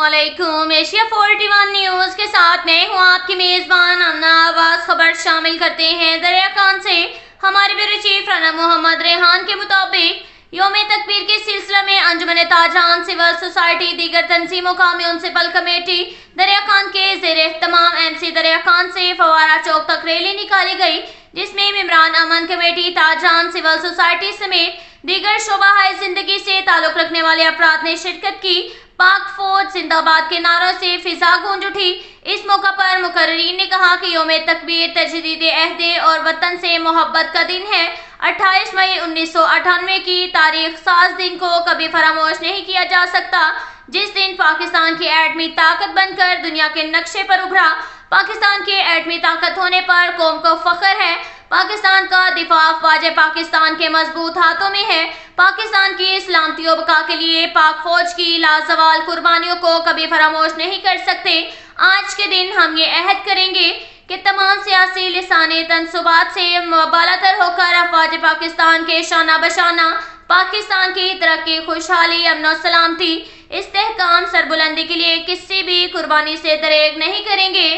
अस्सलामुअलैकुम। Asia 41 news के साथ मैं हूँ आपकी मेज़बान अन्ना आवाज़। खबर शामिल करते हैं। दरिया खान से हमारे ब्यूरो चीफ राना मोहम्मद रेहान के मुताबिक यौम तकबीर के सिलसिला में अंजुमन ताजहान सिविल सोसाइटी दीगर तंजीमों का म्यूनसिपल कमेटी दरिया खान के ज़ेर एहतमाम MC दरिया खान से फवारा चौक तक रैली निकाली गई, जिसमें मेंबरान अमन कमेटी ताजहान सिविल सोसाइटी समेत दीगर शोबा जिंदगी से ताल्लुक रखने वाले अफराद ने शिरकत की। पाक फौज जिंदाबाद के नारों से फिजा गूंज उठी। इस मौका पर मुकर्रीन ने कहा कि यौम तकबीर तजदीद अहदे और वतन से मोहब्बत का दिन है। 28 मई 1998 की तारीख साज दिन को कभी फरामोश नहीं किया जा सकता, जिस दिन पाकिस्तान की एटमी ताकत बनकर दुनिया के नक्शे पर उभरा। पाकिस्तान की एटमी ताकत होने पर कौम को फख्र है। पाकिस्तान का दिफा अफवाज पाकिस्तान के मजबूत हाथों में है। पाकिस्तान की सलामती और बका के लिए पाक फौज की लाजवाल कुर्बानियों को कभी फरामोश नहीं कर सकते। आज के दिन हम ये अहद करेंगे कि तमाम सियासी लिसानी तनसुबात से बालातर होकर अफवाज पाकिस्तान के शाना बशाना पाकिस्तान की तरक्की, खुशहाली, अमन और सलामती, इस्तेहकाम, सरबुलंदी के लिए किसी भी कुर्बानी से दरेग नहीं करेंगे।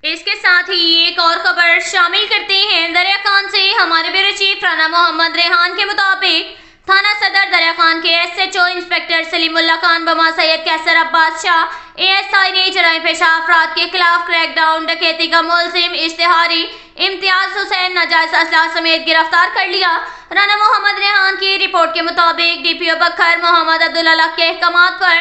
इसके साथ ही एक और खबर शामिल करते हैं। दरिया खान से हमारे ब्यूरो चीफ राना मोहम्मद रेहान के मुताबिक थाना सदर दरिया खान के SHO इंस्पेक्टर सलीमुल्लाह खान बमा सैयद कैसर अब्बास शाह ASI ने जराइम पेशा अफराद के खिलाफ क्रैकडाउन डकैती का मुलजिम इश्तिहारी इम्तियाज हुसैन नाजायज असलाह समेत गिरफ्तार कर लिया। राना मोहम्मद रेहान की रिपोर्ट के मुताबिक DPO बखर मोहम्मद अब्दुल्ला के अहकामात पर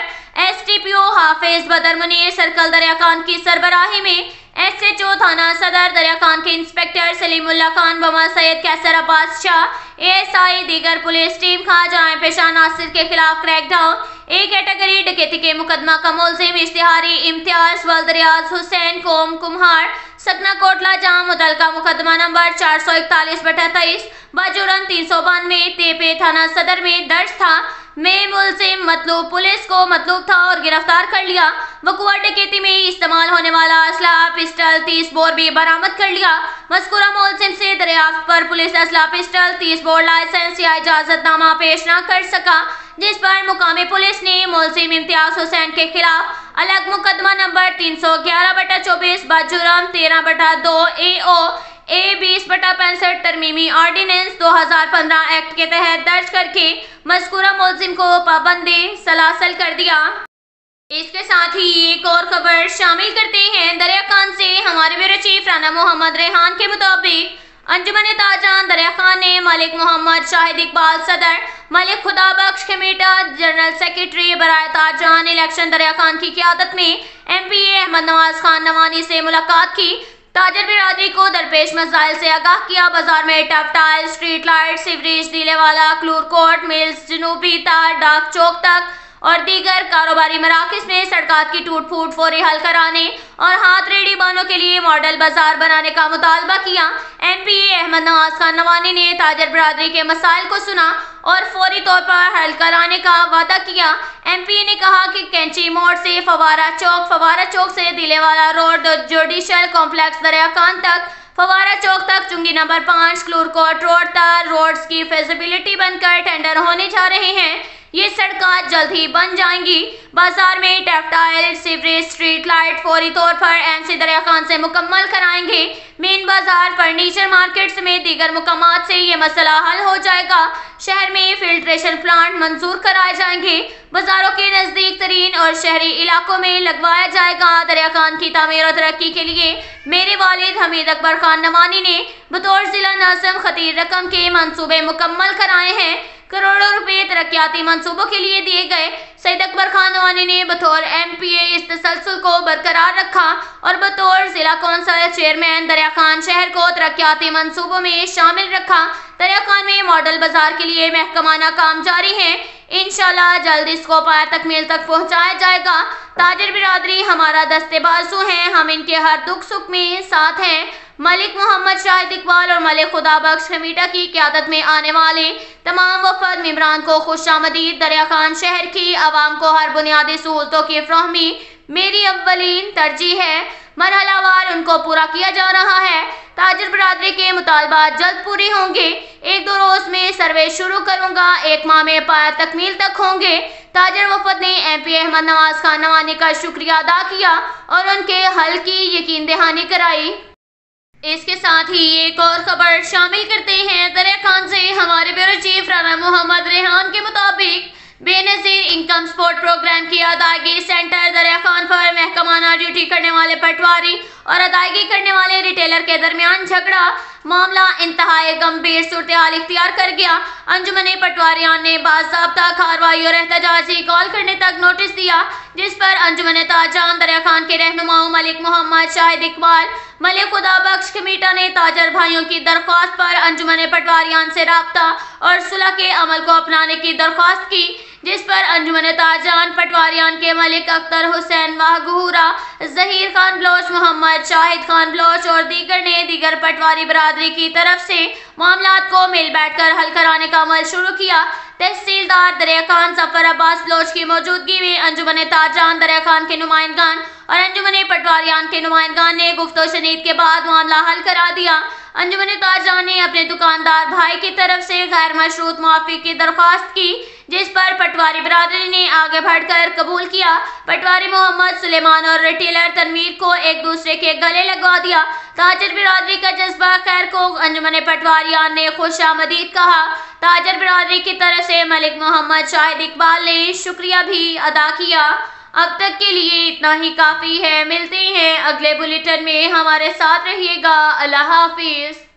STPO हाफिज बदर मुनीर सर्कल दरिया खान की सरबराही में SHO थाना सदर दरिया खान के इंस्पेक्टर सलीमुल्लाह खान बमा सैयद कैसर अब्बास शाह ASI दीगर पुलिस टीम का जराइम पेशा नासिर के खिलाफ क्रैकडाउन एक कैटेगरी डकैती के मुकदमा का मुलजिम इश्तिहारी इम्तियाज वल्दरियाज हुसैन कोम कुम्हार सकना कोटला जाम मुतलका मुकदमा नंबर 441/23 बाजुरम 392 तेपे थाना सदर में दर्ज था। में मुलजिम मतलूब पुलिस को मतलूब था और गिरफ्तार कर लिया। वकुआ डकैती में इस्तेमाल होने वाला असला पिस्टल 30 बोर भी बरामद कर लिया। मज़कूरा मुलजिम से दरियाफ्त पर पुलिस असला पिस्टल 30 बोर लाइसेंस या इजाजतनामा पेश न कर सका, जिस पर मुकामी पुलिस ने मुलजिम इम्तियाज हुसैन के खिलाफ अलग मुकदमा नंबर 311/24 बाजुरम 13/2 AO A 20/65 तरमीमी ऑर्डिनेंस 2015 एक्ट के तहत दर्ज करके मज़कूरा मुलजिम को पाबंदी सलासल कर दिया। इसके साथ ही एक और खबर शामिल करते हैं। दरिया खान से हमारे ब्यूरो चीफ राना मोहम्मद रेहान के मुताबिक अंजुमन ताजहान दरिया खान ने मलिक मोहम्मद शाहिद इकबाल सदर, मलिक खुदा बख्श खमीटा जनरल सेक्रेटरी बराए ताजहान इलेक्शन दरिया खान की क़यादत में MPA अहमद नवाज खान नवानी से मुलाकात की। ताजर बिरादरी को दरपेश मसाइल से आगाह किया। बाजार में टैक्टाइल, स्ट्रीट लाइट, सीवरेज, डीलेवाला, क्लूर कोर्ट, मिल्स, जनूबी तार, डाक चौक तक और दीगर कारोबारी मराकज़ में सड़कात की टूट फूट फौरी हल कराने और हाथ रेडी बानों के लिए मॉडल बाजार बनाने का मुतालबा किया। MPA अहमद नवाज खान नवानी ने ताजर बिरादरी के मसाइल को सुना और फौरी तौर पर हल कराने का वादा किया। MPA ने कहा कि कैंची मोड़ से फवारा चौक से दिलेवाला रोड, जुडिशल कॉम्प्लेक्स दरिया खान तक, फवारा चौक तक चुंगी नंबर 5 क्लूर कोर्ट रोड तक रोड्स की फिजिबिलिटी बनकर टेंडर होने जा रहे हैं। ये सड़कें जल्द ही बन जाएंगी। बाजार में टैक्टाइल, सीवरेज, स्ट्रीट लाइट फौरी तौर पर MC दरिया खान से मुकम्मल कराएंगे। मेन बाजार, फर्नीचर मार्केट समेत दीगर मुकामात से ये मसला हल हो जाएगा। शहर में फिल्ट्रेशन प्लांट मंजूर कराए जाएंगे। बाजारों के नज़दीक तरीन और शहरी इलाकों में लगवाया जाएगा। दरिया खान की तामीर और तरक्की के लिए मेरे वालिद हमीद अकबर खान नवानी ने बतौर जिला नाज़िम खतीर रकम के मंसूबे मुकम्मल कराए हैं। करोड़ों रुपए तरक्याती मंसूबों के लिए दिए गए। सईद अकबर खान नवानी ने बतौर MPA इस तसलसल को बरकरार रखा और बतौर जिला कौंसिल चेयरमैन दरिया खान शहर को तरक्याती मंसूबों में शामिल रखा। दरिया खान में मॉडल बाजार के लिए महकमाना काम जारी है। इंशाल्लाह जल्द इसको पाया तकमील तक पहुंचाया जाएगा। ताजर बिरादरी हमारा दस्ते बाजू हैं, हम इनके हर दुख सुख में साथ हैं। मलिक मोहम्मद शाहिद इकबाल और मलिक खुदा बख्श खमीटा की क़यादत में आने वाले तमाम वफद मेंबरान को खुशामदीद। दरिया खान शहर की आवाम को हर बुनियादी सहूलतों की फराहमी मेरी अव्वलीन तरजीह है। मरहलावार उनको पूरा किया जा रहा है। ताजर बिरादरी के मुतालबात जल्द पूरी होंगे। 1-2 रोज में सर्वे शुरू करूंगा, 1 माह में पाया तकमील तक होंगे। تاجر وفد نے MP احمد نواز خان نوانی کا شکریہ ادا کیا اور ان کے حل کی یقین دہانی کرائی۔ اس کے ساتھ ہی ایک اور خبر شامل کرتے ہیں۔ دریا خان سے ہمارے بیورو چیف رانا محمد ریحان کے مطابق بے نظیر انکم سپورٹ پروگرام کی ادائیگی سینٹر دریا خان پر محکمانہ ڈیوٹی کرنے والے پٹواری اور ادائیگی کرنے والے ریٹیلر کے درمیان جھگڑا معاملہ انتہائی گمبھیر صورتحال اختیار کر گیا۔ انجمن پٹواریان نے باضابطہ کارروائی اور احتجاجی کال کرنے تک نوٹس دیا، جس پر انجمن تاجران دریا خان کے رہنماؤں ملک محمد شاہد اقبال، ملک خدا بخش کمیٹا نے تاجر بھائیوں کی درخواست پر انجمن پٹواریان سے رابطہ اور صلح کے عمل کو اپنانے کی درخواست کی، جس پر انجمن تاجران پٹواریان کے ملک اختر حسین واہ گہورا، ظہیر خان بلوچ، محمد شاہد خان بلوچ اور دیگر نے دیگر پٹواری برادری کی طرف سے معاملات کو مل بیٹھ کر حل کرانے کا عمل شروع کیا۔ تحصیلدار دریا خان ظفر عباس بلوچ کی موجودگی میں انجمن تاجران دریا خان کے نمائندگان اور انجمن پٹواریان کے نمائندگان نے گفت و شنید کے بعد معاملہ حل کرا دیا۔ انجمن تاجران نے اپنے دکاندار بھائی کی طرف سے غیر مشروط معافی کی درخواست کی، جس پر پٹواری برادری نے آگے بڑھ کر قبول کیا۔ پٹواری محمد سلیمان اور ریٹیلر تنویر کو ایک دوسرے کے گلے لگوا دیا۔ تاجر برادری کا جذبہ خیر کو انجمن پٹواریان نے خوش آمدید کہا۔ تاجر برادری کی طرف سے ملک محمد شاہد اقبال نے شکریہ بھی ادا کیا۔ اب تک کے لیے اتنا ہی کافی ہے، ملتے ہیں اگلے بلیٹن میں، ہمارے ساتھ رہیے گا۔ اللہ حافظ۔